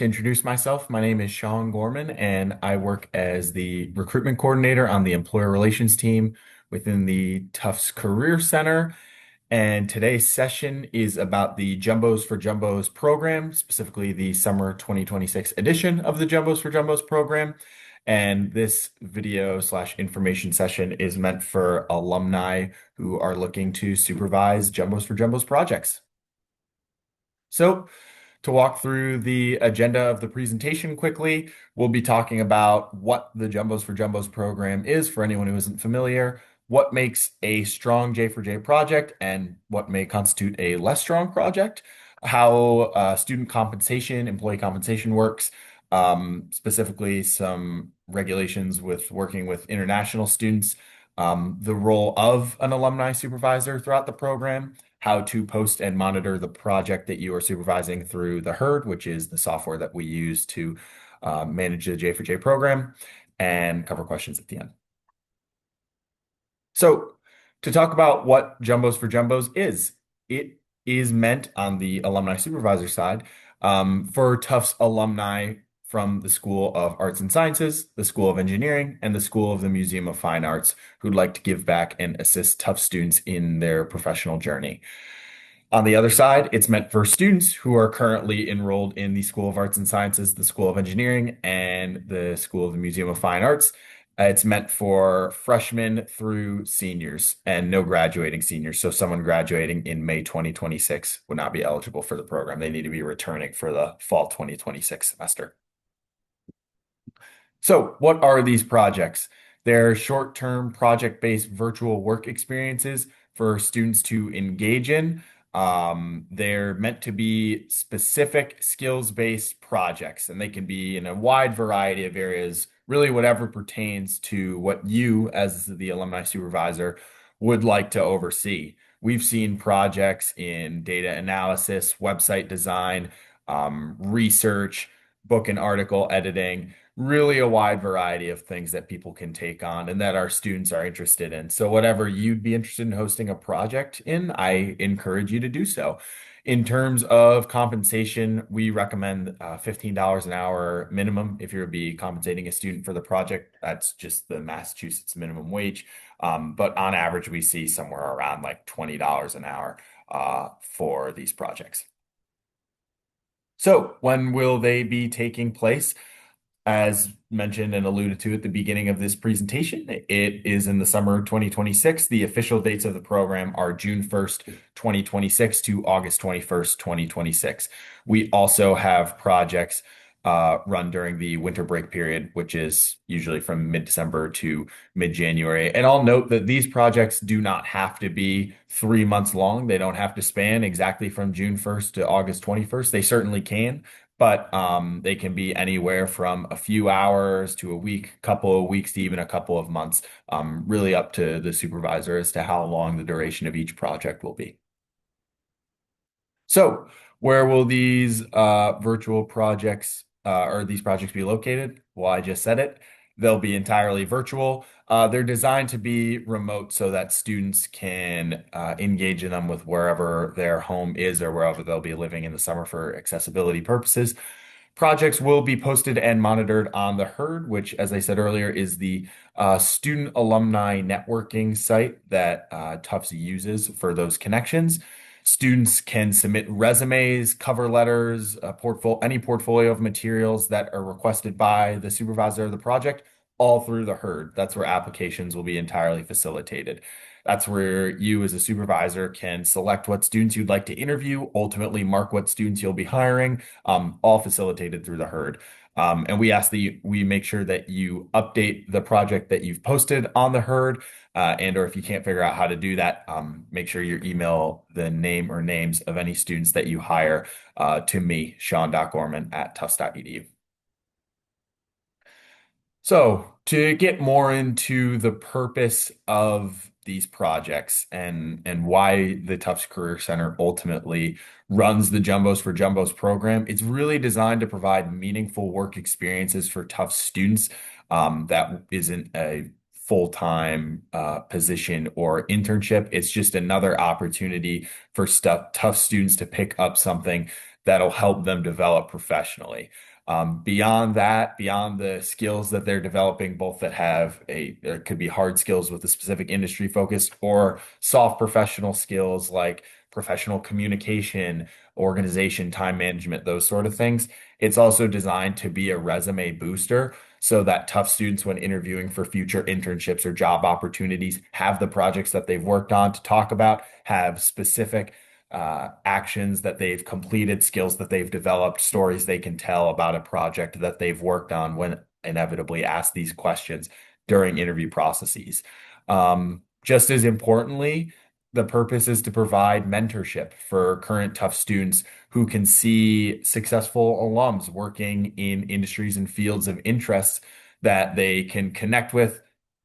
to introduce myself. My name is Sean Gorman, and I work as the recruitment coordinator on the employer relations team within the Tufts Career Center. And today's session is about the Jumbos4Jumbos program, specifically the summer 2026 edition of the Jumbos4Jumbos program. And this video slash information session is meant for alumni who are looking to supervise Jumbos4Jumbos projects. So, to walk through the agenda of the presentation quickly, we'll be talking about what the Jumbos4Jumbos program is for anyone who isn't familiar, what makes a strong J4J project, and what may constitute a less strong project, how student compensation, employee compensation works, specifically some regulations with working with international students, the role of an alumni supervisor throughout the program, how to post and monitor the project that you are supervising through the Herd, which is the software that we use to manage the J4J program, and cover questions at the end. So, to talk about what Jumbos4Jumbos is, it is meant on the alumni supervisor side for Tufts alumni from the School of Arts and Sciences, the School of Engineering, and the School of the Museum of Fine Arts who'd like to give back and assist Tufts students in their professional journey. On the other side, it's meant for students who are currently enrolled in the School of Arts and Sciences, the School of Engineering, and the School of the Museum of Fine Arts. It's meant for freshmen through seniors and no graduating seniors. So someone graduating in May 2026 would not be eligible for the program. They need to be returning for the fall 2026 semester. So what are these projects? They're short-term project-based virtual work experiences for students to engage in. They're meant to be specific skills-based projects, and they can be in a wide variety of areas, really whatever pertains to what you, as the alumni supervisor, would like to oversee. We've seen projects in data analysis, website design, research, book and article editing, really a wide variety of things that people can take on and that our students are interested in. So whatever you'd be interested in hosting a project in, I encourage you to do so. In terms of compensation, we recommend $15 an hour minimum if you're be compensating a student for the project. That's just the Massachusetts minimum wage. But on average, we see somewhere around like $20 an hour for these projects. So when will they be taking place? As mentioned and alluded to at the beginning of this presentation, it is in the summer of 2026. The official dates of the program are June 1st, 2026 to August 21st, 2026. We also have projects run during the winter break period, which is usually from mid-December to mid-January. And I'll note that these projects do not have to be 3 months long. They don't have to span exactly from June 1st to August 21st. They certainly can, but they can be anywhere from a few hours to a week, couple of weeks to even a couple of months, really up to the supervisor as to how long the duration of each project will be. So where will these virtual projects or these projects be located? Well, I just said it. They'll be entirely virtual. They're designed to be remote so that students can engage in them with wherever their home is or wherever they'll be living in the summer for accessibility purposes. Projects will be posted and monitored on the Herd, which, as I said earlier, is the student alumni networking site that Tufts uses for those connections. Students can submit resumes, cover letters, any portfolio of materials that are requested by the supervisor of the project, all through the Herd. That's where applications will be entirely facilitated. That's where you as a supervisor can select what students you'd like to interview, ultimately mark what students you'll be hiring, all facilitated through the Herd. And we ask that we make sure that you update the project that you've posted on the Herd, and or if you can't figure out how to do that, make sure you email the name or names of any students that you hire to me, sean.gorman@tufts.edu. So to get more into the purpose of these projects and why the Tufts Career Center ultimately runs the Jumbos4Jumbos program, it's really designed to provide meaningful work experiences for Tufts students that isn't a full-time position or internship. It's just another opportunity for Tufts students to pick up something that'll help them develop professionally. Beyond that, beyond the skills that they're developing, both that have there could be hard skills with a specific industry focus or soft professional skills like professional communication, organization, time management, those sort of things. It's also designed to be a resume booster so that tough students, when interviewing for future internships or job opportunities, have the projects that they've worked on to talk about, have specific actions that they've completed, skills that they've developed, stories they can tell about a project that they've worked on when inevitably asked these questions during interview processes. Just as importantly, the purpose is to provide mentorship for current tough students who can see successful alums working in industries and fields of interest that they can connect with,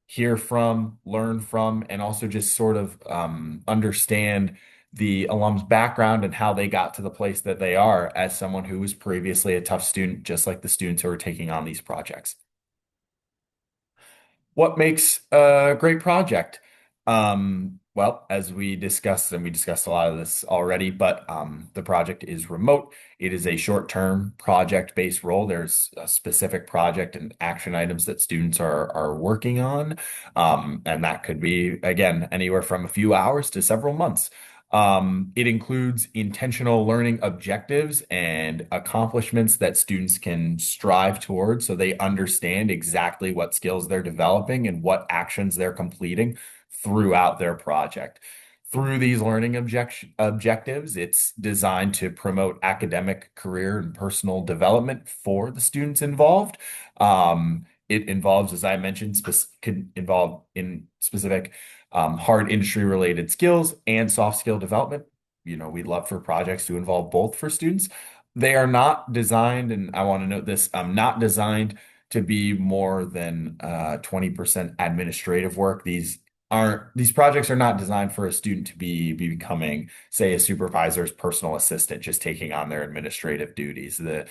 hear from, learn from, and also just sort of understand the alum's background and how they got to the place that they are as someone who was previously a tough student, just like the students who are taking on these projects. What makes a great project? Well, as we discussed, and we discussed a lot of this already, but the project is remote. It is a short-term project-based role. There's a specific project and action items that students are working on. And that could be, again, anywhere from a few hours to several months. It includes intentional learning objectives and accomplishments that students can strive towards so they understand exactly what skills they're developing and what actions they're completing throughout their project. Through these learning objectives, it's designed to promote academic, career, and personal development for the students involved. It involves, as I mentioned, could involve in specific hard industry related skills and soft skill development. We'd love for projects to involve both for students. They are not designed, and I want to note this, not designed to be more than 20% administrative work. These projects are not designed for a student to be becoming, say, a supervisor's personal assistant, just taking on their administrative duties. The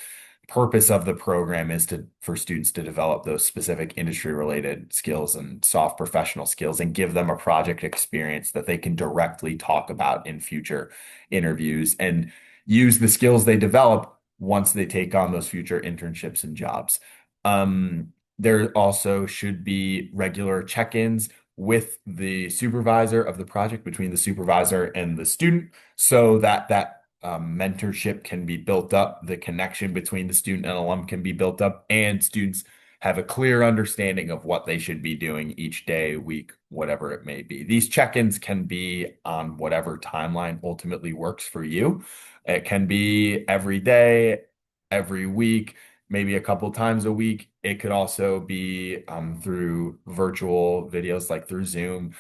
purpose of the program is for students to develop those specific industry related skills and soft professional skills and give them a project experience that they can directly talk about in future interviews and use the skills they develop once they take on those future internships and jobs. There also should be regular check-ins with the supervisor of the project, between the supervisor and the student, so that mentorship can be built up, the connection between the student and alum can be built up, and students have a clear understanding of what they should be doing each day, week, whatever it may be. These check-ins can be on whatever timeline ultimately works for you. It can be every day, every week, maybe a couple times a week. It could also be through virtual videos like through Zoom,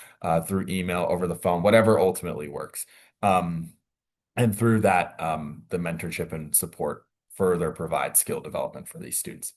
through email, over the phone, whatever ultimately works. And through that, the mentorship and support further provide skill development for these students.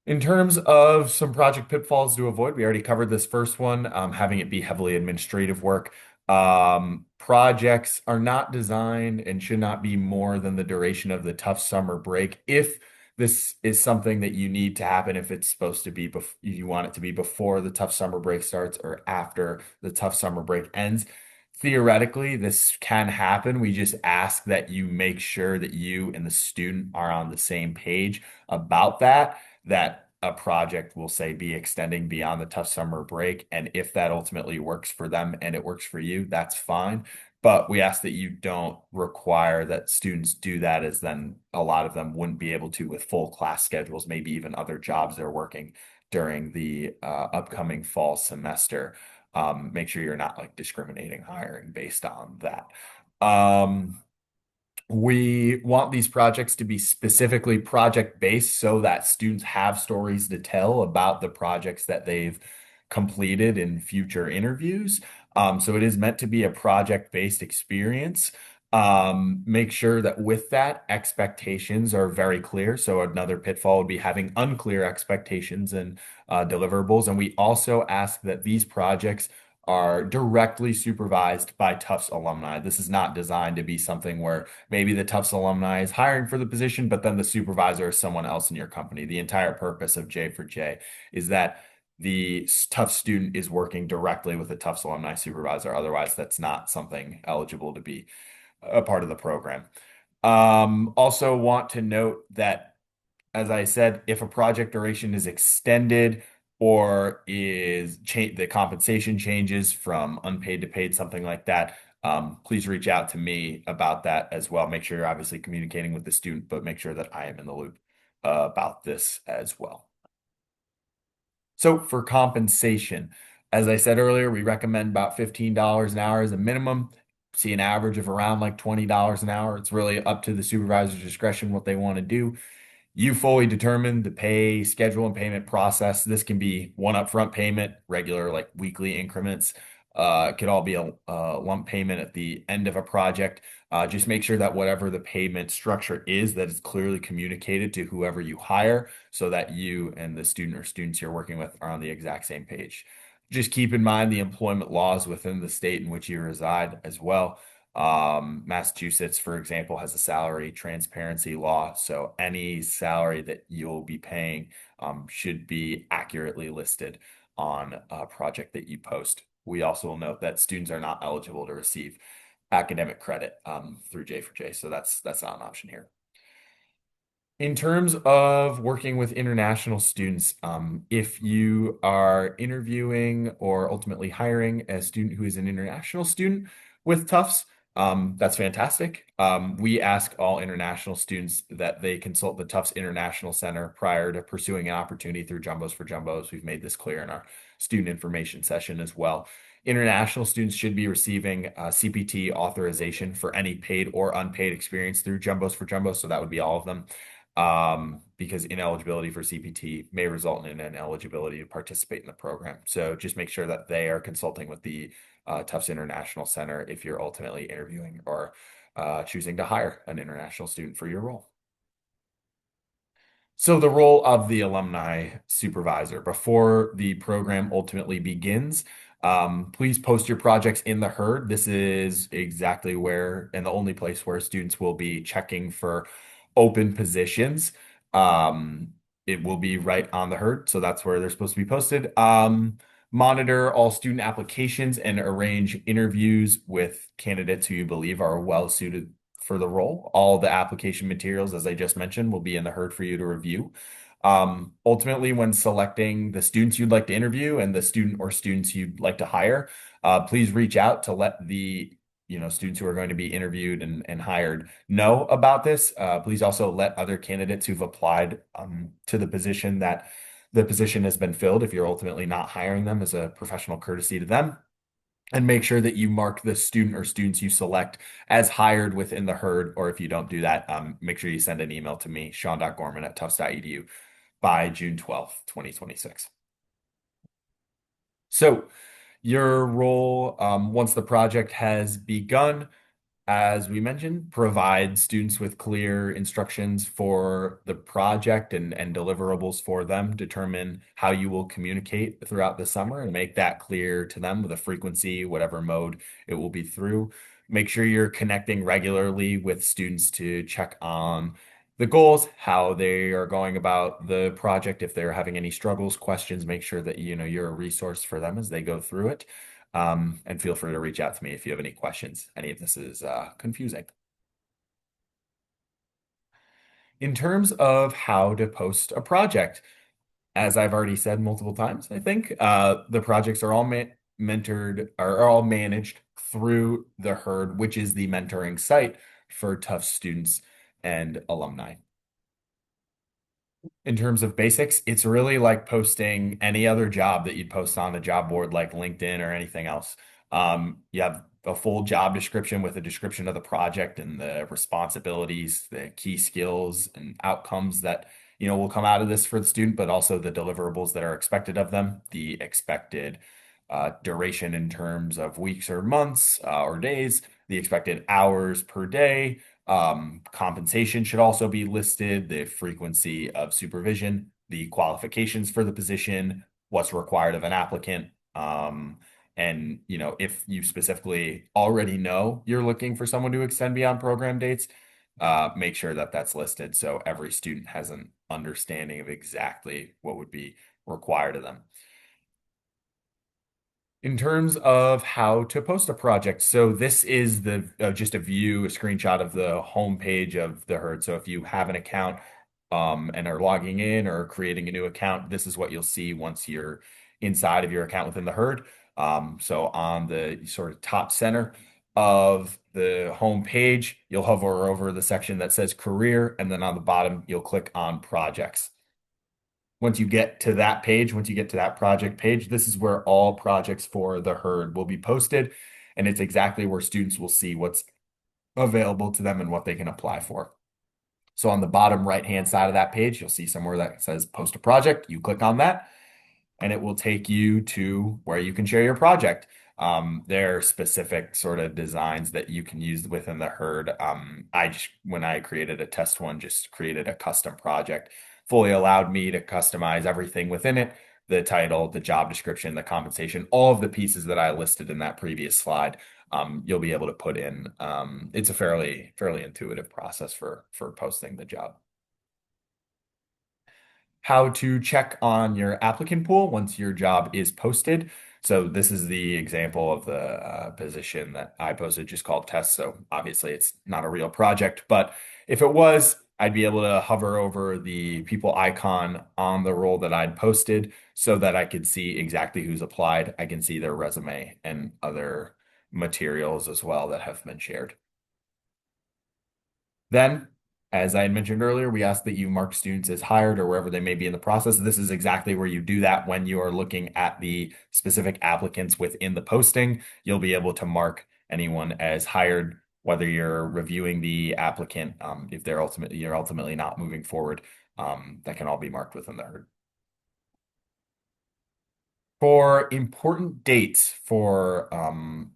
In terms of some project pitfalls to avoid, we already covered this first one, having it be heavily administrative work. Projects are not designed and should not be more than the duration of the tough summer break. If this is something that you need to happen, if it's supposed to be, you want it to be before the tough summer break starts or after the tough summer break ends. Theoretically, this can happen. We just ask that you make sure that you and the student are on the same page about that a project will say be extending beyond the tough summer break. And if that ultimately works for them and it works for you, that's fine. But we ask that you don't require that students do that, as then a lot of them wouldn't be able to with full class schedules, maybe even other jobs they're working during the upcoming fall semester. Make sure you're not like discriminating hiring based on that. We want these projects to be specifically project based so that students have stories to tell about the projects that they've completed in future interviews. So it is meant to be a project based experience. Make sure that with that, expectations are very clear. So another pitfall would be having unclear expectations and deliverables. And we also ask that these projects are directly supervised by Tufts alumni. This is not designed to be something where maybe the Tufts alumni is hiring for the position, but then the supervisor is someone else in your company. The entire purpose of J4J is that the Tufts student is working directly with a Tufts alumni supervisor. Otherwise, that's not something eligible to be a part of the program. Also want to note that, as I said, if a project duration is extended or the compensation changes from unpaid to paid, something like that, please reach out to me about that as well. Make sure you're obviously communicating with the student, but make sure that I am in the loop about this as well. So for compensation, as I said earlier, we recommend about $15 an hour as a minimum. See an average of around like $20 an hour. It's really up to the supervisor's discretion what they want to do. You fully determine the pay schedule and payment process. This can be one upfront payment, regular like weekly increments. It could all be a lump payment at the end of a project. Just make sure that whatever the payment structure is, that is clearly communicated to whoever you hire so that you and the student or students you're working with are on the exact same page. Just keep in mind the employment laws within the state in which you reside as well. Massachusetts, for example, has a salary transparency law. So any salary that you'll be paying should be accurately listed on a project that you post. We also will note that students are not eligible to receive academic credit through J4J. So that's not an option here. In terms of working with international students, if you are interviewing or ultimately hiring a student who is an international student with Tufts, that's fantastic. We ask all international students that they consult the Tufts International Center prior to pursuing an opportunity through Jumbos4Jumbos. We've made this clear in our student information session as well. International students should be receiving CPT authorization for any paid or unpaid experience through Jumbos4Jumbos. So that would be all of them, because ineligibility for CPT may result in an ineligibility to participate in the program. So just make sure that they are consulting with the Tufts International Center if you're ultimately interviewing or choosing to hire an international student for your role. So the role of the alumni supervisor before the program ultimately begins, please post your projects in the herd. This is exactly where and the only place where students will be checking for open positions. It will be right on the herd, so that's where they're supposed to be posted. Monitor all student applications and arrange interviews with candidates who you believe are well suited for the role. All the application materials, as I just mentioned, will be in the herd for you to review. Ultimately, when selecting the students you'd like to interview and the student or students you'd like to hire, please reach out to let the students who are going to be interviewed and hired know about this. Please also let other candidates who've applied to the position that the position has been filled, if you're ultimately not hiring them, as a professional courtesy to them. And make sure that you mark the student or students you select as hired within the herd, or if you don't do that, make sure you send an email to me, sean.gorman@tufts.edu, by June 12th, 2026. So your role, once the project has begun, as we mentioned, provide students with clear instructions for the project and deliverables for them. Determine how you will communicate throughout the summer and make that clear to them with a frequency, whatever mode it will be through. Make sure you're connecting regularly with students to check on the goals, how they are going about the project. If they're having any struggles, questions, make sure that you're a resource for them as they go through it. And feel free to reach out to me if you have any questions. Any of this is confusing. In terms of how to post a project, as I've already said multiple times, I think the projects are all mentored or are all managed through the herd, which is the mentoring site for Tufts students and alumni. In terms of basics, it's really like posting any other job that you'd post on a job board like LinkedIn or anything else. You have a full job description with a description of the project and the responsibilities, the key skills and outcomes that will come out of this for the student, but also the deliverables that are expected of them, the expected duration in terms of weeks or months or days, the expected hours per day. Compensation should also be listed, the frequency of supervision, the qualifications for the position, what's required of an applicant. And if you specifically already know you're looking for someone to extend beyond program dates, make sure that that's listed so every student has an understanding of exactly what would be required of them. In terms of how to post a project, so this is the just a view, a screenshot of the home page of the herd. So if you have an account and are logging in or creating a new account, this is what you'll see once you're inside of your account within the herd. So on the sort of top center of the home page, you'll hover over the section that says career, and then on the bottom, you'll click on projects. Once you get to that page, once you get to that project page, this is where all projects for the herd will be posted. And it's exactly where students will see what's available to them and what they can apply for. So on the bottom right-hand side of that page, you'll see somewhere that says post a project. You click on that and it will take you to where you can share your project. There are specific sort of designs that you can use within the herd. When I created a test one, just created a custom project, fully allowed me to customize everything within it, the title, the job description, the compensation, all of the pieces that I listed in that previous slide. You'll be able to put in. It's a fairly intuitive process for posting the job. How to check on your applicant pool once your job is posted. So this is the example of the position that I posted, just called test. So obviously it's not a real project, but if it was, I'd be able to hover over the people icon on the role that I'd posted so that I could see exactly who's applied. I can see their resume and other materials as well that have been shared. Then, as I had mentioned earlier, we ask that you mark students as hired or wherever they may be in the process. This is exactly where you do that when you are looking at the specific applicants within the posting. You'll be able to mark anyone as hired, whether you're reviewing the applicant, if you're ultimately not moving forward, that can all be marked within the herd. For important dates for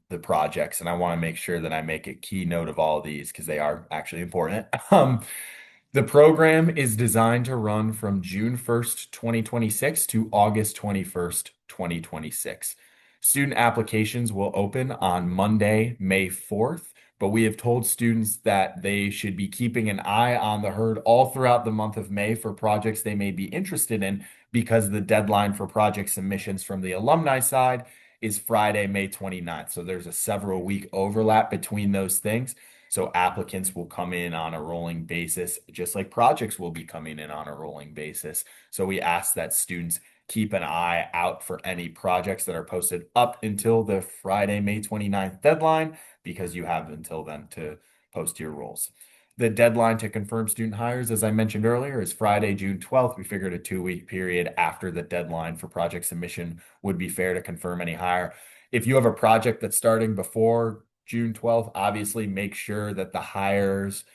the projects, and I want to make sure that I make a key note of all of these because they are actually important. The program is designed to run from June 1st, 2026 to August 21st, 2026. Student applications will open on Monday, May 4th, but we have told students that they should be keeping an eye on the herd all throughout the month of May for projects they may be interested in because the deadline for project submissions from the alumni side is Friday, May 29th. So there's a several week overlap between those things. So applicants will come in on a rolling basis, just like projects will be coming in on a rolling basis. So we ask that students keep an eye out for any projects that are posted up until the Friday, May 29th deadline, because you have until then to post your roles. The deadline to confirm student hires, as I mentioned earlier, is Friday, June 12th. We figured a 2-week period after the deadline for project submission would be fair to confirm any hire. If you have a project that's starting before June 12th, obviously make sure that the hires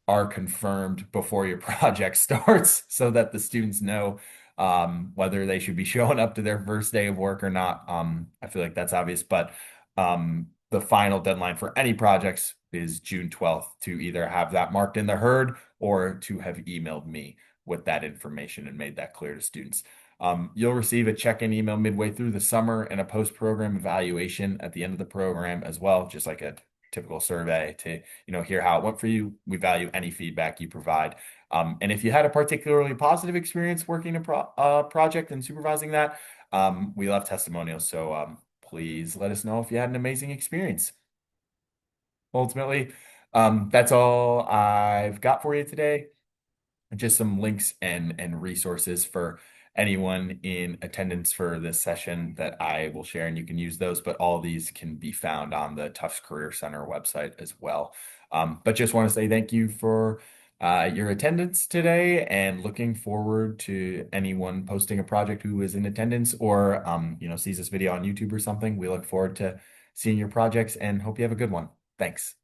are confirmed before your project starts so that the students know whether they should be showing up to their first day of work or not. I feel like that's obvious, but the final deadline for any projects is June 12th to either have that marked in the herd or to have emailed me with that information and made that clear to students. You'll receive a check-in email midway through the summer and a post-program evaluation at the end of the program as well, just like a typical survey to hear how it went for you. We value any feedback you provide. And if you had a particularly positive experience working a project and supervising that, we love testimonials. So please let us know if you had an amazing experience. Ultimately, that's all I've got for you today. Just some links and resources for anyone in attendance for this session that I will share, and you can use those, but all these can be found on the Tufts Career Center website as well. But just want to say thank you for your attendance today, and looking forward to anyone posting a project who is in attendance or sees this video on YouTube or something. We look forward to seeing your projects and hope you have a good one. Thanks.